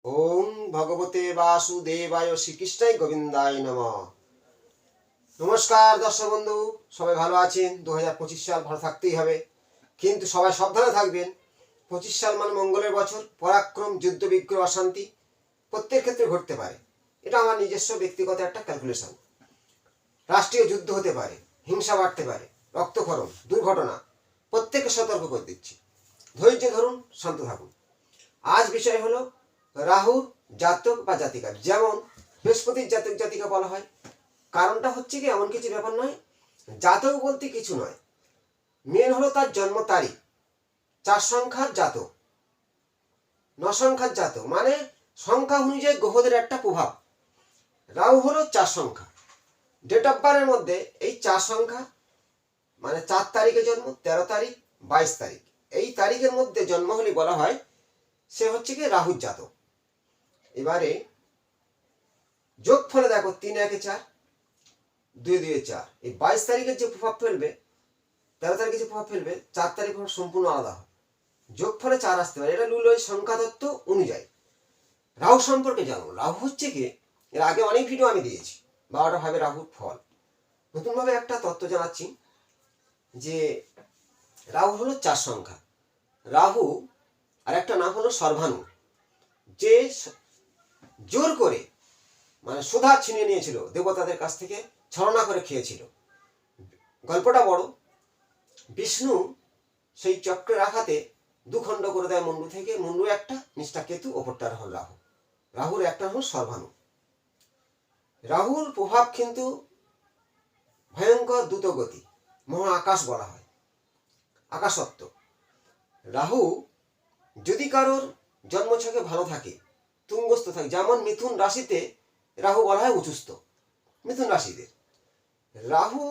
ওম ভগবতে বাসুদেবায় শ্রীকৃষ্ণায় গোবিন্দায় নমঃ। নমস্কার দর্শক বন্ধু, সবাই ভালো আছেন? 2025 সাল ভালো থাকতেই হবে, কিন্তু সবাই সাবধানে থাকবেন। 25 সাল মানে মঙ্গলের বছর। পরাক্রম, যুদ্ধ, বিগ্রহ, অশান্তি প্রত্যেক ক্ষেত্রে ঘটতে পারে। এটা আমার নিজস্ব ব্যক্তিগত একটা ক্যালকুলেশন। রাষ্ট্রীয় যুদ্ধ হতে পারে, হিংসা বাড়তে পারে, রক্তক্ষরণ, দুর্ঘটনা, প্রত্যেককে সতর্ক করে দিচ্ছি। ধৈর্য ধরুন, শান্ত থাকুন। আজ বিষয় হলো রাহুর জাতক বা জাতিকা। যেমন বৃহস্পতির জাতক জাতিকা বলা হয়, কারণটা হচ্ছে কি এমন কিছু ব্যাপার নয়, জাতক বলতে কিছু নয়, মেন হলো তার জন্ম তারিখ। 4 সংখ্যার জাতক, 9 সংখ্যার জাতক, মানে সংখ্যা অনুযায়ী গ্রহদের একটা প্রভাব। রাহু হলো 4 সংখ্যা। ডেট অফ বার্থের মধ্যে এই 4 সংখ্যা, মানে 4 তারিখে জন্ম, 13 তারিখ, 22 তারিখ, এই তারিখের মধ্যে জন্ম হলে বলা হয় সে হচ্ছে কি রাহুর জাতক। এবারে যোগ ফলে দেখো 3 1 4, 2 2 4, এই 22 তারিখের যে প্রভাব ফেলবে, 13 তারিখে যে প্রভাব ফেলবে, 4 তারিখ সম্পূর্ণ আলাদা হয়। যোগ ফলে 4 আসতে পারে। এটা লুল সংখ্যা তত্ত্ব অনুযায়ী। রাহু সম্পর্কে জানো। রাহু হচ্ছে কি, এর আগে অনেক ভিডিও আমি দিয়েছি, 12টা ভাবে রাহুর ফল। নতুনভাবে একটা তত্ত্ব জানাচ্ছি যে রাহু হলো 4 সংখ্যা। রাহু আর একটা নাম হলো সর্বাণু, যে জোর করে মানে সুধা ছিনিয়ে নিয়েছিল দেবতাদের কাছ থেকে, ছলনা করে খেয়েছিল। গল্পটা বড়। বিষ্ণু সেই চক্রের আঘাতে দুখণ্ড করে দেয় মুন্ডু থেকে। মুন্ডু একটা, নিষ্ঠা কেতু, ওপরটার হল রাহু। রাহুর একটা হল সর্বাণু। রাহুর প্রভাব কিন্তু ভয়ঙ্কর দ্রুতগতি, মহা আকাশ বলা হয়, আকাশত্ব। রাহু যদি কারোর জন্মছকে ভালো থাকে, তুঙ্গস্থ থাকে, যেমন মিথুন রাশিতে রাহু বলা হয় উঁচুস্থ। মিথুন রাশিদের রাহু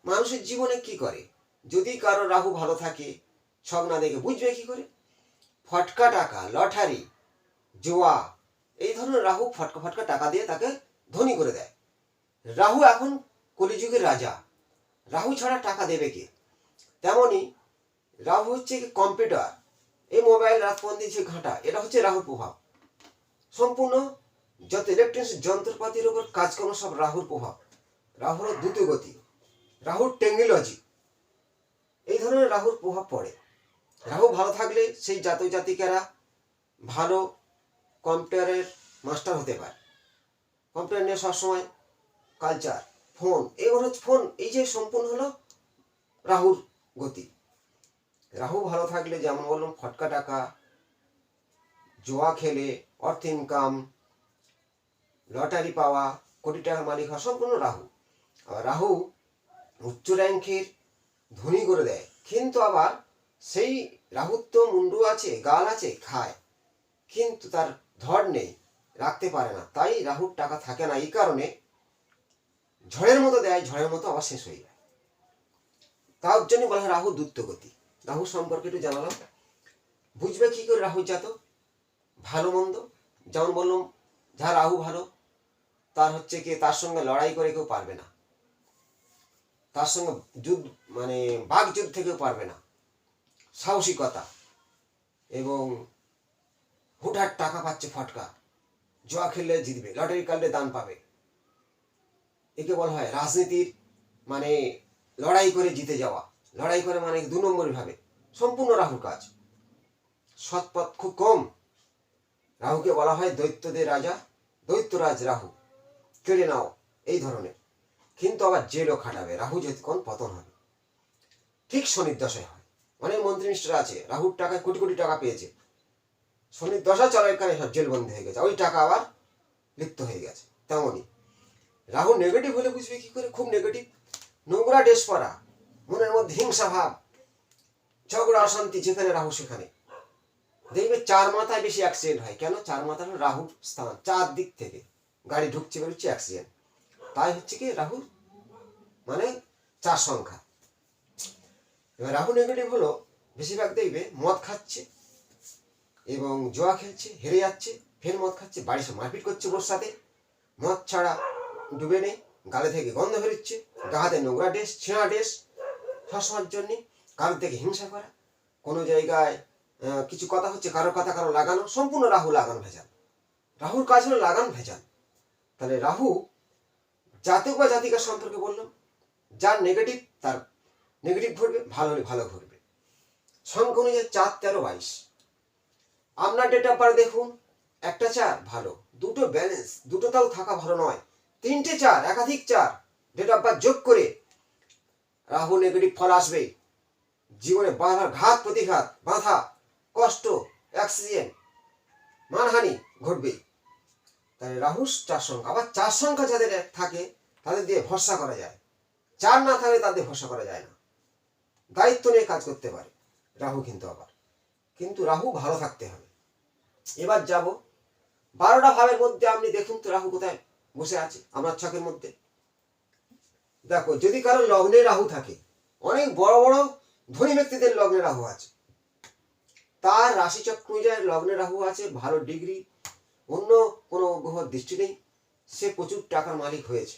মানুষের জীবনে কি করে, যদি কারো রাহু ভালো থাকে, ছক না দেখে বুঝবে কি করে? ফটকা টাকা, লটারি, জোয়া, এই ধরনের রাহু ফটকা ফটকা টাকা দিয়ে তাকে ধনী করে দেয়। রাহু এখন কলিযুগের রাজা। রাহু ছাড়া টাকা দেবে কে? তেমনি রাহু হচ্ছে কম্পিউটার, এই মোবাইল রাতবন্দি যে ঘাঁটা, এটা হচ্ছে রাহুর প্রভাব। সম্পূর্ণ যত ইলেকট্রনিক্স যন্ত্রপাতির উপর কাজকর্ম সব রাহুর প্রভাব। রাহুর দ্রুতগতি, রাহুর টেকনোলজি, এই ধরনের রাহুর প্রভাব পড়ে। রাহু ভালো থাকলে সেই জাতক জাতিকারা ভালো কম্পিউটারের মাস্টার হতে পারে। কম্পিউটার নিয়ে সবসময় কালচার, ফোন, এগুলো হচ্ছে ফোন, এই যে সম্পূর্ণ হলো রাহুর গতি। রাহু ভালো থাকলে যেমন বললাম, ফটকা টাকা, জোয়া খেলে অর্থ ইনকাম, লটারি পাওয়া, কোটি টাকার মালিক হওয়া, সম্পূর্ণ রাহু। আবার রাহু উচ্চ র্যাঙ্কের ধনী করে দেয়, কিন্তু আবার সেই রাহুর তো মুন্ডু আছে, গাল আছে, খায়, কিন্তু তার ধড় নেই, রাখতে পারে না। তাই রাহুর টাকা থাকে না। এই কারণে ঝড়ের মতো দেয়, ঝড়ের মতো আবার শেষ হয়ে যায়। তার জন্য বলা হয় রাহু দ্রুতগতি। রাহু সম্পর্কে একটু জানালাম। বুঝবে কি করে রাহুর জাতক ভালো মন্দ? যেমন বললাম, যার রাহু ভালো, তার হচ্ছে কি তার সঙ্গে লড়াই করে কেউ পারবে না, তার সঙ্গে যুদ্ধ মানে বাঘ যুদ্ধ কেউ পারবে না। সাহসিকতা এবং হুটহাট টাকা পাচ্ছে ফটকা, জোয়া খেললে জিতবে, লটারি কাটলে দান পাবে, একে বলা হয় রাজনীতির মানে লড়াই করে জিতে যাওয়া। লড়াই করে মানে 2 নম্বর ভাবে, সম্পূর্ণ রাহুর কাজ। সৎপথ খুব কম। রাহুকে বলা হয় দৈত্যদের রাজা, দৈত্যরাজ রাহু, কেড়ে নাও, এই ধরনের। কিন্তু আবার জেলও খাটাবে, রাহু যতক্ষণ পতন হবে। ঠিক শনির দশায় হয়। অনেক মন্ত্রী মিনিস্টার আছে রাহুর টাকায় কোটি কোটি টাকা পেয়েছে, শনির দশা চলাকালীন সব জেলবন্দি হয়ে গেছে, ওই টাকা আবার লিপ্ত হয়ে গেছে। তেমনই রাহু নেগেটিভ হলে বুঝবে কি করে? খুব নেগেটিভ, নোংরা ড্রেস পরা, মনের মধ্যে হিংসা ভাব, ঝগড়া অশান্তি, যেখানে রাহু সেখানে। দেখবে 4 মাথায় বেশি অ্যাক্সিডেন্ট হয়। কেন? 4 মাথা হলো রাহুর স্থান, 4 দিক থেকে গাড়ি ঢুকছে বেরোচ্ছে, অ্যাক্সিডেন্ট। তাই হচ্ছে কি রাহু মানে 4 সংখ্যা। এবার রাহু নেগেটিভ হলো বেশিরভাগ দেখবে মদ খাচ্ছে এবং জোয়া খেলছে, হেরে যাচ্ছে, ফের মদ খাচ্ছে, বাড়ির সাথে মারপিট করছে, ওর সাথে মদ ছাড়া ডুবে নেই, গালে থেকে গন্ধ বেরোচ্ছে, গা হাতে নোংরা ড্রেস, ছেঁড়া ড্রেস, সবসময়ের জন্যে কারোর থেকে হিংসা করা, কোনো জায়গায় কিছু কথা হচ্ছে, কারো কথা কারো লাগানো, সম্পূর্ণ রাহু লাগান ভেজাল। রাহুর কাজ হলো লাগান ভেজাল। তাহলে রাহু জাতক বা জাতিকার সম্পর্কে বললাম, যার নেগেটিভ তার নেগেটিভ ঘটবে, ভালো হলে ভালো ঘটবে। সংখ্যা অনুযায়ী 4, 13, 22। আপনার ডেট অফ বার্থ দেখুন, একটা 4 ভালো, দুটো ব্যালেন্স, দুটো তাও থাকা ভালো নয়, 3টে 4, একাধিক 4 ডেট অফ বার্থ যোগ করে রাহু নেগেটিভ ফল আসবে। জীবনে বাধার ঘাত প্রতিঘাত, বাধা, কষ্ট, অ্যাক্সিডেন্ট, মানহানি ঘটবে। তাহলে রাহু 4 সংখ্যা। আবার 4 সংখ্যা যাদের থাকে তাদের দিয়ে ভরসা করা যায়, 4 না থাকলে তাদের ভরসা করা যায় না। দায়িত্ব নিয়ে কাজ করতে পারে রাহু, কিন্তু রাহু ভালো থাকতে হবে। এবার যাব 12টা ভাবের মধ্যে। আপনি দেখুন তো রাহু কোথায় বসে আছে আমার ছকের মধ্যে। দেখো, যদি কারো লগ্নে রাহু থাকে, অনেক বড় বড় ধনী ব্যক্তিদের লগ্নে রাহু আছে, তার রাশিচক্র অনুযায়ী লগ্নে রাহু আছে, ভালো ডিগ্রি, অন্য কোনো গ্রহ দৃষ্টি নেই, সে প্রচুর টাকার মালিক হয়েছে,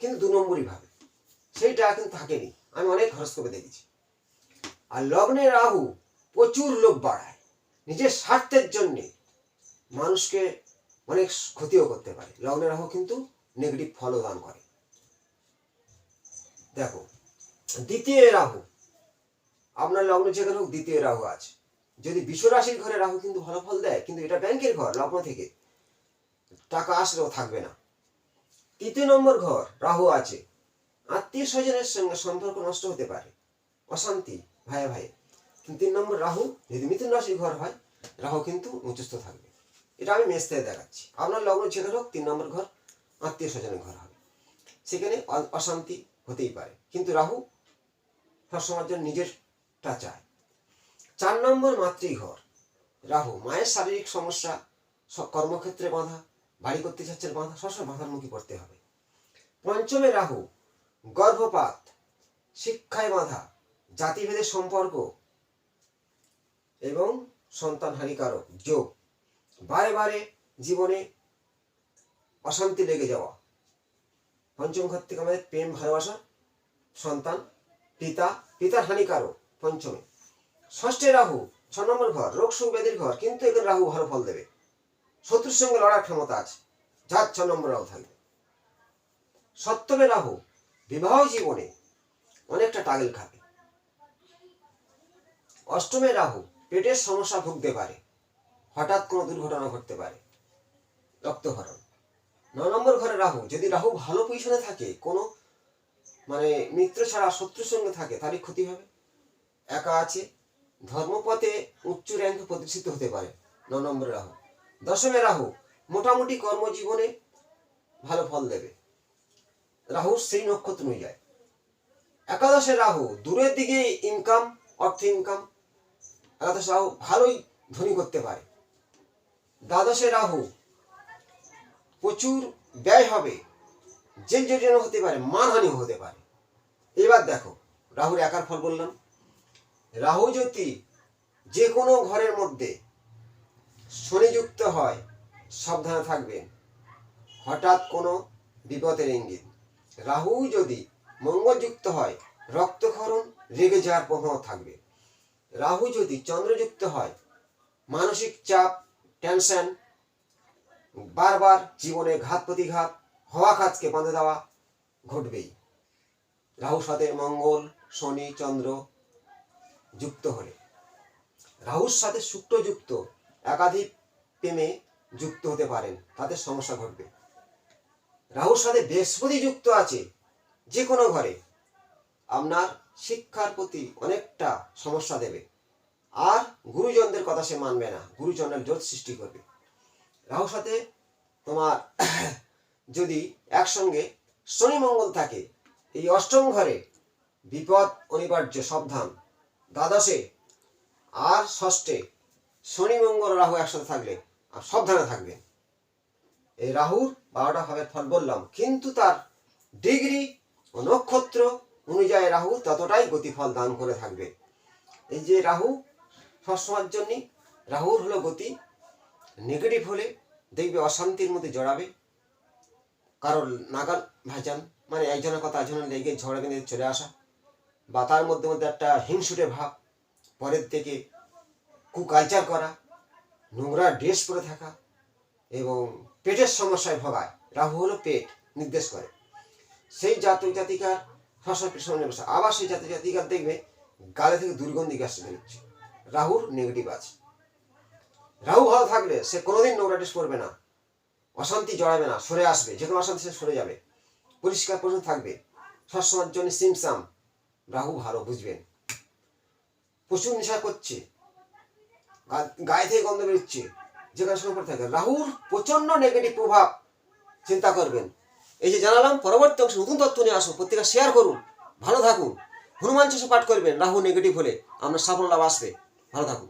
কিন্তু 2 নম্বরই ভাবে, সেই টাকা কিন্তু থাকেনি। আমি অনেক হরস্কোপে দেখেছি। আর লগ্নে রাহু প্রচুর লোভ বাড়ায়, নিজের স্বার্থের জন্যে মানুষকে অনেক ক্ষতিও করতে পারে। লগ্নে রাহু কিন্তু নেগেটিভ ফলও দান করে। দেখো, দ্বিতীয় রাহু, আপনার লগ্নে যেখানে হোক দ্বিতীয় রাহু আছে, যদি বিশ্ব রাশির ঘরে রাহু কিন্তু ভালো ফল দেয়, কিন্তু এটা ব্যাংকের ঘর, লগ্ন থেকে টাকা আসলেও থাকবে না। 3 নম্বর ঘর রাহু আছে, আত্মীয় স্বজনের সঙ্গে সম্পর্ক নষ্ট হতে পারে, অশান্তি, ভাইয়ে ভাইয়ে। কিন্তু 3 নম্বর রাহু যদি মিথুন রাশির ঘর হয়, রাহু কিন্তু উচ্চস্থ থাকবে। এটা আমি মেষ থেকে দেখাচ্ছি। আপনার লগ্ন যেখানে হোক 3 নম্বর ঘর আত্মীয় স্বজনের ঘর হবে, সেখানে অশান্তি হতেই পারে, কিন্তু রাহু সবসময়ের জন্য নিজেরটা চায়। 4 নম্বর মাতৃঘর রাহু, মায়ের শারীরিক সমস্যা, কর্মক্ষেত্রে বাধা, বাড়ি করতে চাচ্ছে বাধা, সবসময় বাধার মুখে পড়তে হবে। 5মে রাহু, গর্ভপাত, শিক্ষায় বাধা, জাতিভেদের সম্পর্ক এবং সন্তানহানিকারক যোগ, বারে বারে জীবনে অশান্তি লেগে যাওয়া। 5ম ঘর থেকে আমাদের প্রেম, ভালোবাসা, সন্তান, পিতার হানিকারক 5মে। 6ঠে রাহু 6 নম্বর ঘর, রোগ সুখ ব্যাধির ঘর, কিন্তু এখানে রাহু ভালো ফল দেবে, শত্রুর সঙ্গে লড়ার ক্ষমতা আছে, যার 6 নম্বর রাহু থাকবে। 7মে রাহু বিবাহ জীবনে অনেকটা টাগেল খাবে। 8মে রাহু পেটের সমস্যা ভুগতে পারে, হঠাৎ কোনো দুর্ঘটনা ঘটতে পারে, রক্তক্ষরণ। 9 নম্বর ঘরে রাহু, যদি রাহু ভালো পজিশনে থাকে, কোনো মিত্র ছাড়া শত্রুর সঙ্গে থাকে, তারই ক্ষতি হবে। একা আছে, ধর্মপথে উচ্চ র্যাঙ্ক প্রতিষ্ঠিত হতে পারে 9 নম্বর রাহু। 10মে রাহু মোটামুটি কর্মজীবনে ভালো ফল দেবে, রাহু সেই নক্ষত্র অনুযায়ী। 11 রাহু দূরের দিকে ইনকাম, অর্থ ইনকাম, 11 রাহু ভালোই ধনী করতে পারে। 12 রাহু প্রচুর ব্যয় হবে, জেল জরিমানা হতে পারে, মানহানি হতে পারে। এবার দেখো, রাহুর একার ফল বললাম। রাহু যদি যে কোনো ঘরের মধ্যে শনিযুক্ত হয়, সাবধানে থাকবেন, হঠাৎ কোনো বিপদের ইঙ্গিত। রাহু যদি মঙ্গলযুক্ত হয়, রক্তক্ষরণ, রেগে যাওয়ার প্রবণতা থাকবে। রাহু যদি চন্দ্রযুক্ত হয়, মানসিক চাপ, টেনশন, বারবার জীবনে ঘাত প্রতিঘাত, হওয়া কাজকে বাঁধে দেওয়া ঘটবেই। রাহুর সাথে মঙ্গল, শনি, চন্দ্র যুক্ত হলে, রাহুর সাথে শুক্র যুক্ত, একাধিক প্রেমে যুক্ত হতে পারেন, তাদের সমস্যা ঘটবে। রাহুর সাথে বৃহস্পতি যুক্ত আছে যে কোনো ঘরে, আপনার শিক্ষার প্রতি অনেকটা সমস্যা দেবে, আর গুরুজনদের কথা সে মানবে না, গুরুজনের জোট সৃষ্টি করবে। রাহুর সাথে তোমার যদি একসঙ্গে শনি মঙ্গল থাকে, এই 8ম ঘরে বিপদ অনিবার্য, সাবধান। 12 আর 6 শনি মঙ্গল রাহু একসাথে থাকলে আর সাবধানে থাকবেন। এই রাহুর 12টা ভাবের ফল বললাম, কিন্তু তার ডিগ্রি ও নক্ষত্র অনুযায়ী রাহু ততটাই গতিফল দান করে থাকবে। এই যে রাহু সবসময়ের জন্য, রাহুর হলো গতি, নেগেটিভ হলে দেখবে অশান্তির মধ্যে জড়াবে, কারোর নাগাল ভাইজান, একজনের কথা একজনের লেগে ঝড়ে বেঁধে চলে আসা, বা তার মধ্যে মধ্যে একটা হিংসুটে ভাব, পরের থেকে কুকালচার করা, নোংরা ড্রেস পরে থাকা এবং পেটের সমস্যায় ভোগায়। রাহু হলো পেট নির্দেশ করে। সেই জাতক জাতিকার সবসময় পেটের সমস্যা নেই। আবার সেই জাতক জাতিকার দেখবে গালে থেকে দুর্গন্ধি গ্যাস বেরোচ্ছে, রাহুর নেগেটিভ আছে। রাহু ভালো থাকলে সে কোনোদিন নোংরা ড্রেস পরবে না, অশান্তি জড়াবে না, সরে আসবে, যে কোনো অশান্তি সে সরে যাবে, পরিষ্কার পরিচ্ছন্ন থাকবে, সবসময়ের জন্য সিমসাম। রাহু ভালো, বুঝবেন। প্রচুর নেশা করছে, গায়ে থেকে গন্ধ বেরোচ্ছে, যেখানে সময় পড়ে থাকে, রাহুর প্রচন্ড নেগেটিভ প্রভাব চিন্তা করবেন। এই যে জানালাম, পরবর্তী অংশে নতুন তথ্য নিয়ে আসবো। প্রত্যেকে শেয়ার করুন, ভালো থাকুন। হনুমান চালিসা পাঠ করবেন, রাহু নেগেটিভ হলে আপনার সাফল্য লাভ আসবে। ভালো থাকুন।